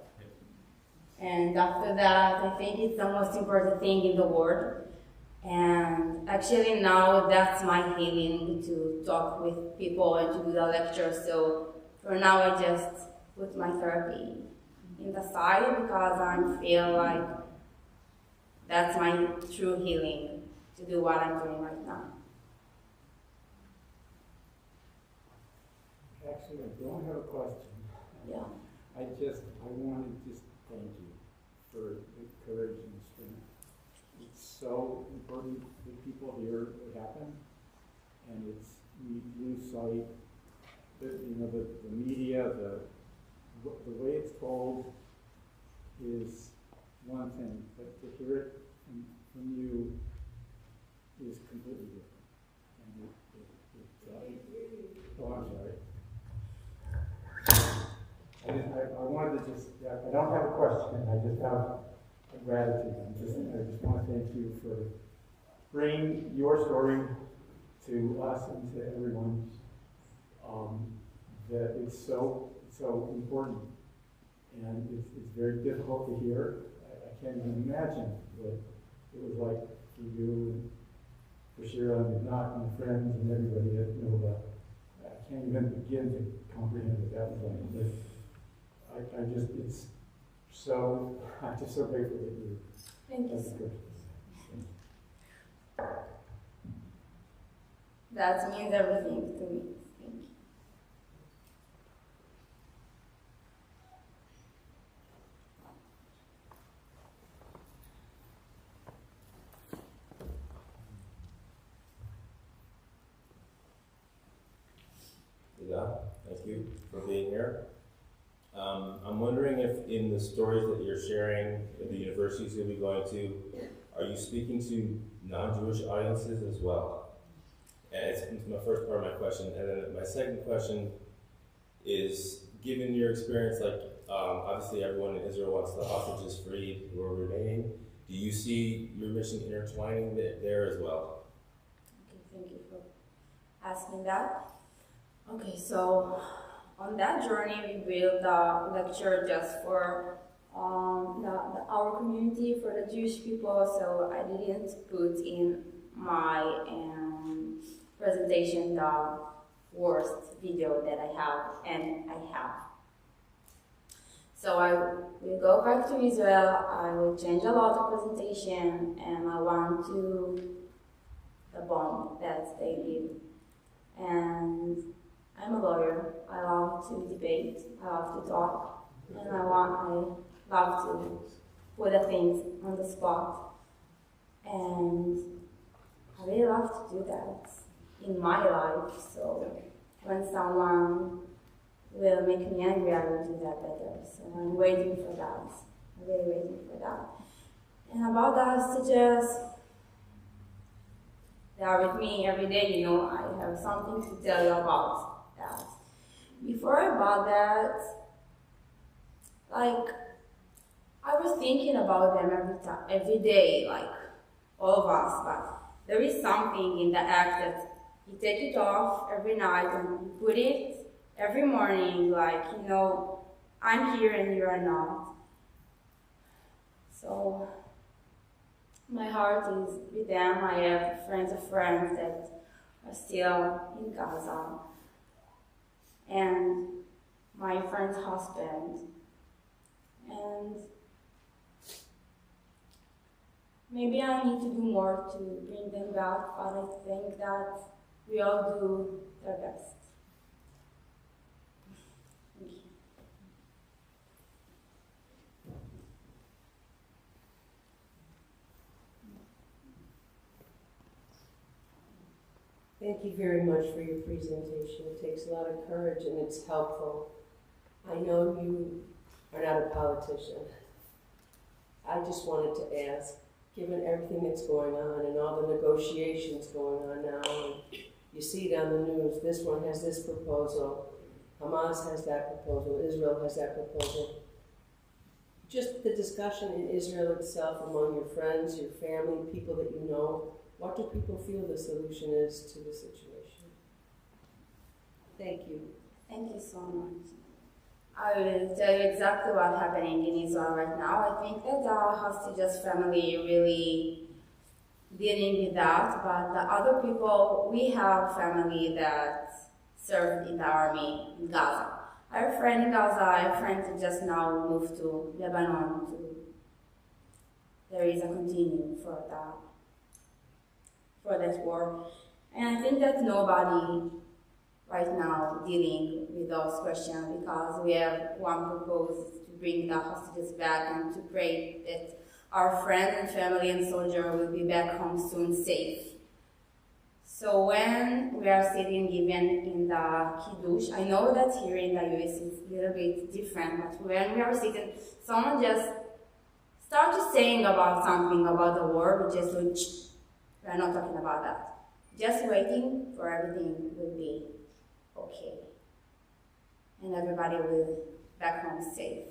Speaker 7: And after that, I think it's the most important thing in the world. And actually now that's my healing, to talk with people and to do the lectures. So for now I just put my therapy in the side because I feel like that's my true healing, to do what I'm doing right now.
Speaker 11: Actually, I don't have a question.
Speaker 7: Yeah.
Speaker 11: I want to just thank you for the courage and the strength. It's so important that people hear what happened, and we lose sight that, the media, the way it's told is one thing, but to hear it from you is completely different. And oh, I'm sorry. I wanted to I don't have a question, I just have a gratitude. I just want to thank you for bringing your story to us and to everyone. That it's so important, and it's very difficult to hear. I can't even imagine what it was like for you and for Shira and Not and the friends and everybody at Nova. I can't even begin to comprehend what that was like. But I'm just so grateful that you.
Speaker 7: Thank you.
Speaker 11: That's good.
Speaker 7: That means everything to me. Thank you.
Speaker 12: Thank you for being here. I'm wondering if in the stories that you're sharing at the universities you'll be going to, are you speaking to non-Jewish audiences as well? And it's my first part of my question. And then my second question is, given your experience, like obviously everyone in Israel wants the hostages freed who are remaining. Do you see your mission intertwining there as well?
Speaker 7: Okay, thank you for asking that. Okay, so on that journey, we built a lecture just for our community, for the Jewish people, so I didn't put in my presentation the worst video that I have, and I have. So I will go back to Israel, I will change a lot of presentation, and I want to the bond that they did. And I'm a lawyer, I love to debate, I love to talk, and I love to put the things on the spot. And I really love to do that in my life, so when someone will make me angry, I will do that better. So I'm waiting for that. I'm really waiting for that. And about the hostages, they are with me every day, you know, I have something to tell you about that. Before about that, like, I was thinking about them every day, like all of us, but there is something in the act that you take it off every night and you put it every morning, like, you know, I'm here and you are not. So my heart is with them. I have friends of friends that are still in Gaza. And my friend's husband. And maybe I need to do more to bring them back, but I think that we all do their best. Thank you.
Speaker 13: Thank you very much for your presentation. It takes a lot of courage and it's helpful. I know you are not a politician. I just wanted to ask, given everything that's going on and all the negotiations going on now, and you see it on the news, this one has this proposal, Hamas has that proposal, Israel has that proposal. Just the discussion in Israel itself among your friends, your family, people that you know, what do people feel the solution is to the situation? Thank you.
Speaker 7: Thank you so much. I will tell you exactly what's happening in Israel right now. I think that the hostages family really dealing with that, but the other people, we have family that served in the army in Gaza. I have a friend in Gaza, I have a friend that just now moved to Lebanon. There is a continue for that war. And I think that nobody right now dealing with those questions, because we have one proposal to bring the hostages back and to pray that our friend and family and soldier will be back home soon safe. So when we are sitting even in the Kiddush, I know that here in the US it's a little bit different, but when we are sitting, someone just started saying about something about the war, we just do, we are not talking about that. Just waiting for everything will be okay. And everybody will be back home safe.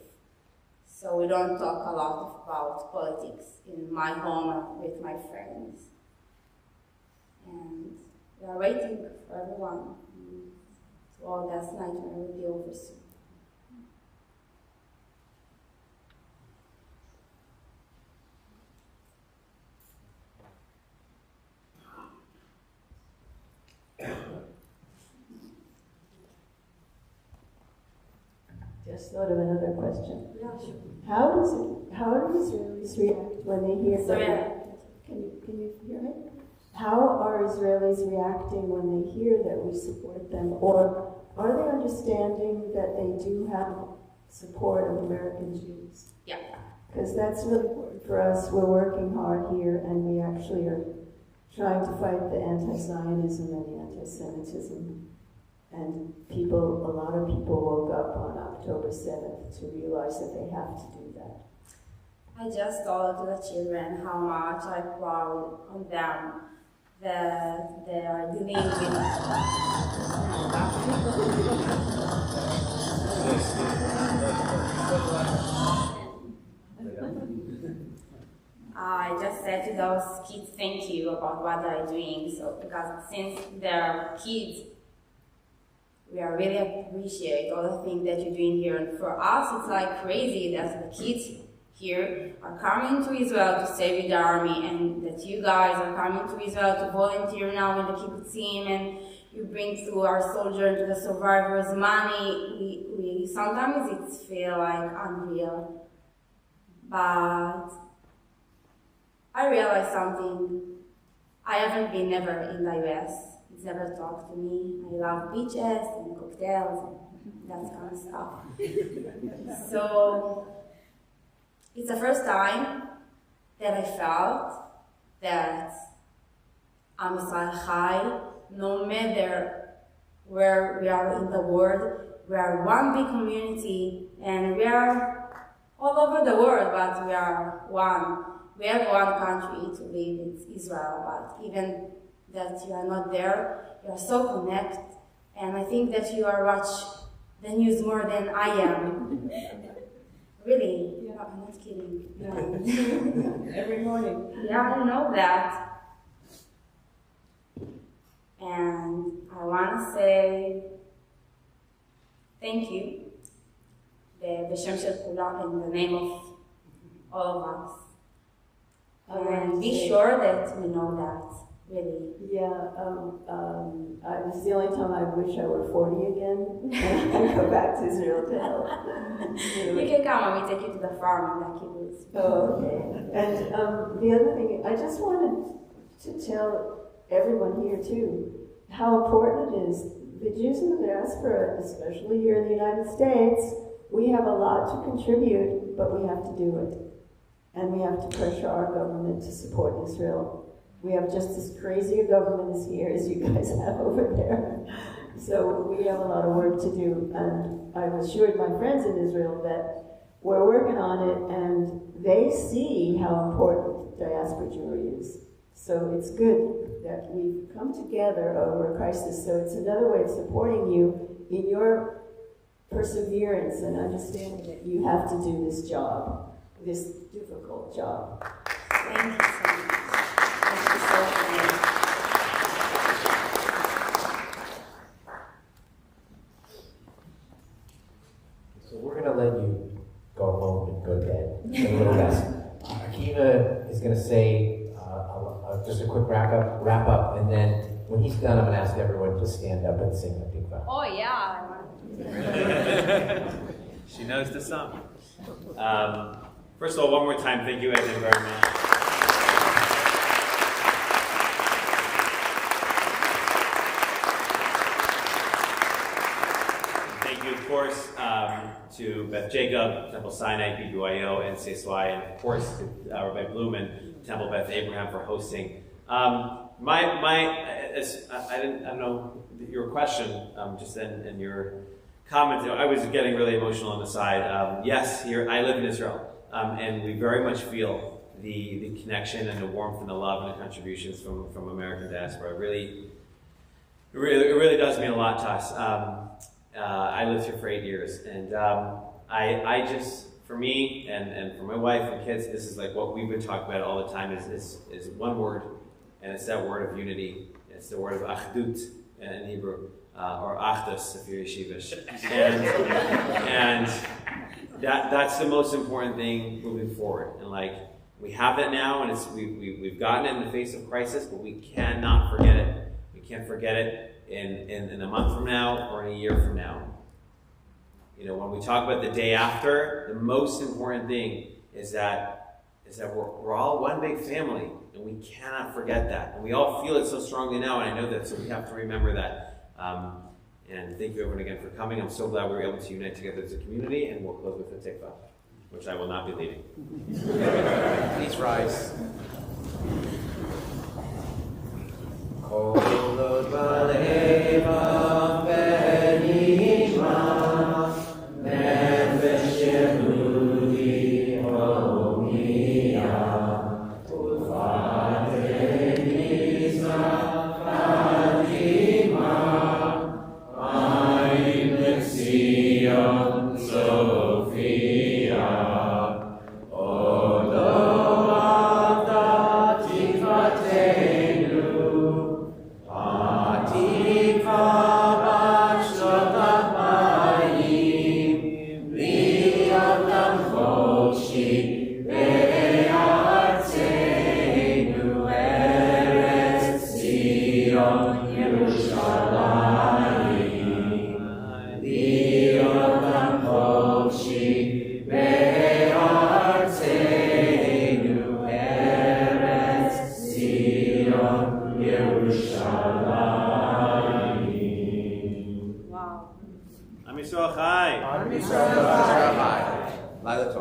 Speaker 7: So we don't talk a lot about politics in my home with my friends. And we are waiting for everyone. So all that nightmare will be over soon.
Speaker 10: Just thought of another question.
Speaker 7: Yeah, sure.
Speaker 10: How do Israelis react when they hear that? Can you hear me? How are Israelis reacting when they hear that we support them, or are they understanding that they do have support of American Jews?
Speaker 7: Yeah.
Speaker 10: Because that's really important for us. We're working hard here, and we actually are trying to fight the anti-Zionism and the anti-Semitism. And a lot of people woke up on October 7th to realize that they have to do that.
Speaker 7: I just told the children how much I'm proud of them that they are dealing with. I just said to those kids, thank you about what they're doing. So, because since they're kids, we are really appreciate all the things that you're doing here. And for us, it's like crazy that the kids here are coming to Israel to stay with the army, and that you guys are coming to Israel to volunteer now in the kibbutzim, and you bring through our soldiers, the survivors, money. We sometimes it feel like unreal, but I realized something. I haven't been never in the US. It's never talked to me. I love beaches and cocktails and that kind of stuff. So it's the first time that I felt that Am Yisrael Chai, no matter where we are in the world, we are one big community, and we are all over the world, but we are one. We have one country to live in, Israel, but even that you are not there, you are so connected, and I think that you are watch the news more than I am. Really, I'm not kidding. No.
Speaker 13: Every morning.
Speaker 7: Yeah, I know that. And I want to say thank you, בשם של כולם, in the name of all of us. And be sure that we know that, really.
Speaker 10: Yeah, it's the only time I wish I were 40 again, and I go back to Israel to help.
Speaker 7: You can come and we take you to the farm in the kibbutz.
Speaker 10: Oh, okay. And the other thing, I just wanted to tell everyone here too how important it is. The Jews in the diaspora, especially here in the United States, we have a lot to contribute, but we have to do it. And we have to pressure our government to support Israel. We have just as crazy a government as here as you guys have over there. So we have a lot of work to do. And I've assured my friends in Israel that we're working on it, and they see how important diaspora Jewry is. So it's good that we've come together over a crisis. So it's another way of supporting you in your perseverance and understanding that you have to do this job, this difficult job.
Speaker 7: Thank you so much. Thank you so much.
Speaker 6: So we're going to let you go home and go to bed. Get a little rest. Akiva is going to say just a quick wrap up, and then when he's done, I'm going to ask everyone to stand up and sing the Tikva.
Speaker 1: Oh, yeah.
Speaker 4: She knows the song. First of all, one more time, thank you, Evan, very much. Thank you, of course, to Beth Jacob, Temple Sinai, BBYO, and CSY, and of course to Rabbi Bloom and Temple Beth Abraham for hosting. I don't know your question, just in your comment. I was getting really emotional on the side. Yes, here I live in Israel, and we very much feel the connection and the warmth and the love and the contributions from American diaspora. It really does mean a lot to us. I lived here for 8 years, and I just, for me and for my wife and kids, this is like what we've been talking about all the time is one word, and it's that word of unity. It's the word of achdut in Hebrew, or achdus if you're yeshivish. And that's the most important thing moving forward. And like, we have that now, and we've gotten it in the face of crisis, but we cannot forget it. We can't forget it in a month from now or in a year from now. You know, when we talk about the day after, the most important thing is that we're all one big family, and we cannot forget that. And we all feel it so strongly now, and I know that, so we have to remember that. And thank you everyone again for coming. I'm so glad we were able to unite together as a community, and we'll close with the tikva, which I will not be leading.
Speaker 6: Please rise.
Speaker 8: Israel.
Speaker 6: Be'artzeinu Eretz Zion Yerushalayim.
Speaker 4: Am Yisrael Chai.
Speaker 6: Am Yisrael Chai. Laila Tov.